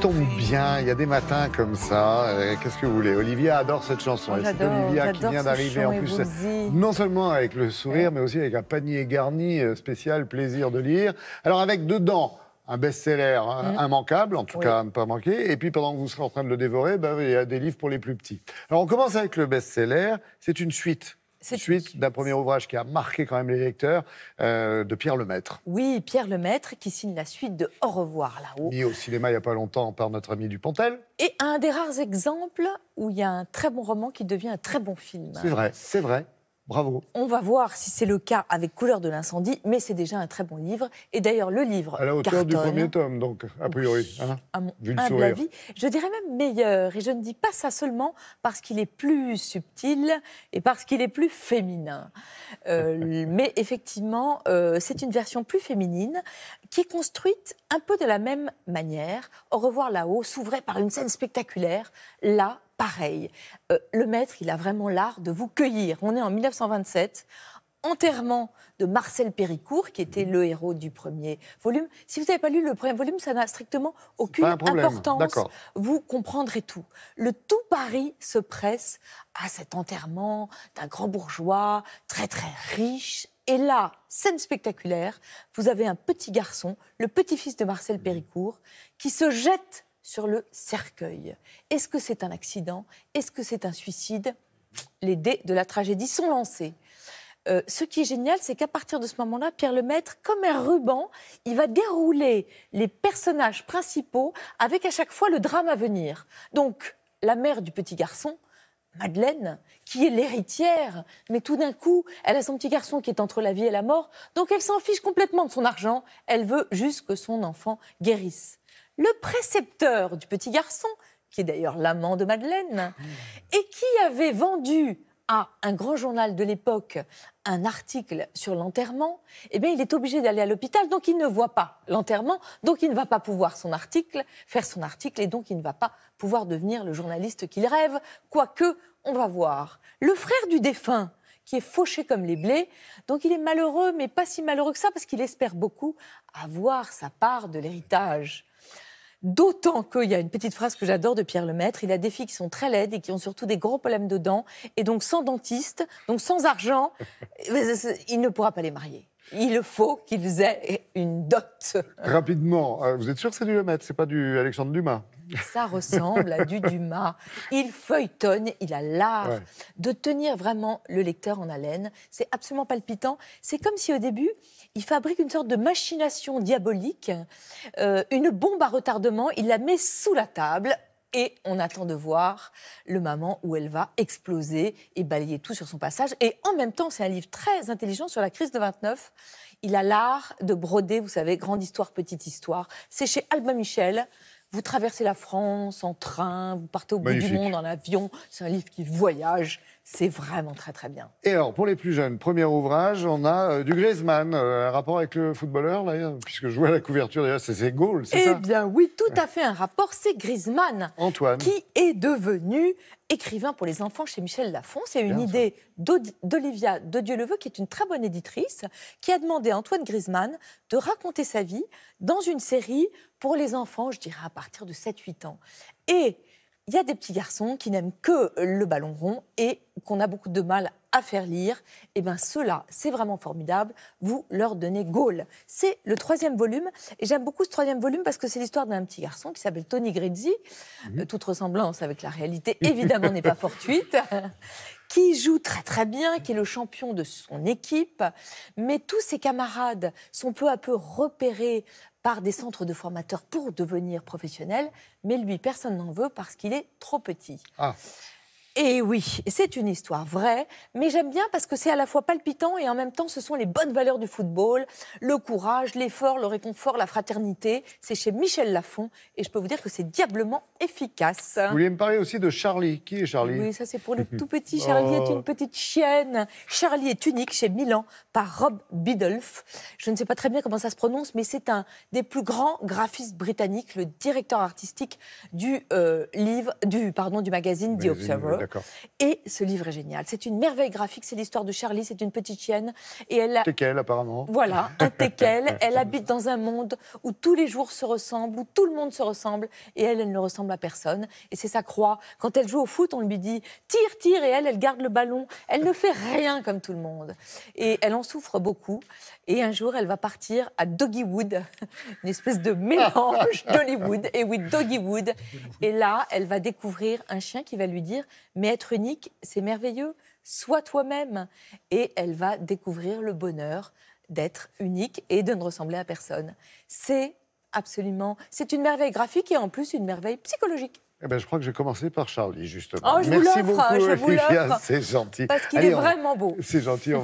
tombe bien, il y a des matins comme ça. Qu'est-ce que vous voulez? Olivia adore cette chanson. Oh, c'est Olivia qui vient d'arriver en plus, non seulement avec le sourire, mais aussi avec un panier garni spécial plaisir de lire. Alors avec dedans un best-seller immanquable, en tout cas à ne pas manquer. Et puis pendant que vous serez en train de le dévorer, il y a des livres pour les plus petits. Alors on commence avec le best-seller. C'est une suite. Suite d'un premier ouvrage qui a marqué quand même les lecteurs, de Pierre Lemaitre. Oui, Pierre Lemaitre qui signe la suite de Au revoir là-haut. Mis au cinéma il n'y a pas longtemps par notre ami Dupontel. Et un des rares exemples où il y a un très bon roman qui devient un très bon film. C'est vrai, c'est vrai. Bravo. On va voir si c'est le cas avec Couleur de l'incendie, mais c'est déjà un très bon livre. Et d'ailleurs, le livre à la hauteur cartonne, du premier tome, donc, a priori. Hein, à mon vu le humble sourire. avis, je dirais même meilleur. Et je ne dis pas ça seulement parce qu'il est plus subtil et parce qu'il est plus féminin. Mais effectivement, c'est une version plus féminine qui est construite un peu de la même manière. Au revoir là-haut s'ouvrait par une scène spectaculaire. Là, pareil. Lemaitre, il a vraiment l'art de vous cueillir. On est en 1927, enterrement de Marcel Péricourt, qui était le héros du premier volume. Si vous n'avez pas lu le premier volume, ça n'a strictement aucune importance. Vous comprendrez tout. Le tout Paris se presse à cet enterrement d'un grand bourgeois, très très riche. Et là, scène spectaculaire, vous avez un petit garçon, le petit-fils de Marcel Péricourt, qui se jette sur le cercueil. Est-ce que c'est un accident? Est-ce que c'est un suicide? Les dés de la tragédie sont lancés. Ce qui est génial, c'est qu'à partir de ce moment-là, Pierre Lemaitre, comme un ruban, il va dérouler les personnages principaux avec à chaque fois le drame à venir. Donc, la mère du petit garçon, Madeleine, qui est l'héritière, mais tout d'un coup, elle a son petit garçon qui est entre la vie et la mort, donc elle s'en fiche complètement de son argent, elle veut juste que son enfant guérisse. Le précepteur du petit garçon, qui est d'ailleurs l'amant de Madeleine, et qui avait vendu à un grand journal de l'époque un article sur l'enterrement, eh bien, il est obligé d'aller à l'hôpital, donc il ne voit pas l'enterrement, donc il ne va pas pouvoir faire son article, et donc il ne va pas pouvoir devenir le journaliste qu'il rêve, quoique, on va voir. Le frère du défunt, qui est fauché comme les blés, donc il est malheureux, mais pas si malheureux que ça, parce qu'il espère beaucoup avoir sa part de l'héritage. D'autant qu'il y a une petite phrase que j'adore de Pierre Lemaitre, il a des filles qui sont très laides et qui ont surtout des gros problèmes de dents, et donc sans dentiste, donc sans argent, il ne pourra pas les marier. Il faut qu'ils aient une dot. Rapidement, vous êtes sûr que c'est du Lemaitre, c'est pas du Alexandre Dumas? Ça ressemble à du Dumas. Il feuilletonne, il a l'art de tenir vraiment le lecteur en haleine. C'est absolument palpitant. C'est comme si au début, il fabrique une sorte de machination diabolique, une bombe à retardement, il la met sous la table et on attend de voir le moment où elle va exploser et balayer tout sur son passage. Et en même temps, c'est un livre très intelligent sur la crise de 29. Il a l'art de broder, vous savez, grande histoire, petite histoire. C'est chez Albin Michel. Vous traversez la France en train, vous partez au bout du monde en avion. C'est un livre qui voyage. C'est vraiment très, très bien. Et alors, pour les plus jeunes, premier ouvrage, on a du Griezmann, un rapport avec le footballeur, là, puisque je vois la couverture, d'ailleurs, c'est Gaulle, c'est ça? Eh bien oui, tout à fait un rapport, c'est Griezmann. Antoine. Qui est devenu écrivain pour les enfants chez Michel Lafon. C'est une idée d'Olivia de Dieuleveux, qui est une très bonne éditrice, qui a demandé à Antoine Griezmann de raconter sa vie dans une série pour les enfants, je dirais à partir de 7-8 ans. Et il y a des petits garçons qui n'aiment que le ballon rond et qu'on a beaucoup de mal à faire lire. Et bien ceux-là, c'est vraiment formidable. Vous leur donnez Gaulle. C'est le 3e volume. Et j'aime beaucoup ce 3e volume parce que c'est l'histoire d'un petit garçon qui s'appelle Tony Grizzi. Toute ressemblance avec la réalité, évidemment, n'est pas fortuite. Qui joue très très bien, qui est le champion de son équipe. Mais tous ses camarades sont peu à peu repérés par des centres de formateurs pour devenir professionnels, mais lui, personne n'en veut parce qu'il est trop petit. Et oui, c'est une histoire vraie, mais j'aime bien parce que c'est à la fois palpitant et en même temps, ce sont les bonnes valeurs du football, le courage, l'effort, le réconfort, la fraternité. C'est chez Michel Lafon et je peux vous dire que c'est diablement efficace. Vous vouliez me parler aussi de Charlie. Qui est Charlie? Oui, ça c'est pour le tout petit. Charlie est une petite chienne. Charlie est unique chez Milan par Rob Biddulph. Je ne sais pas très bien comment ça se prononce, mais c'est un des plus grands graphistes britanniques, le directeur artistique du magazine The Observer. D'accord. Et ce livre est génial. C'est une merveille graphique. C'est l'histoire de Charlie. C'est une petite chienne. Et elle a... Teckel, apparemment. Voilà, un teckel. Elle habite dans un monde où tous les jours se ressemblent, où tout le monde se ressemble. Et elle ne ressemble à personne. Et c'est sa croix. Quand elle joue au foot, on lui dit « tire, tire ». Et elle garde le ballon. Elle ne fait rien comme tout le monde. Et elle en souffre beaucoup. Et un jour, elle va partir à Doggywood, une espèce de mélange d'Hollywood. Et oui, Doggywood. Et là, elle va découvrir un chien qui va lui dire « mais être unique, c'est merveilleux, sois toi-même ». Et elle va découvrir le bonheur d'être unique et de ne ressembler à personne. C'est une merveille graphique et en plus une merveille psychologique. Eh ben, je crois que je vais commencer par Charlie, justement. Oh, je vous Merci l'offre, beaucoup, je vous Olivia, l'offre. c'est gentil. Parce qu'il est vraiment beau. C'est gentil, on va...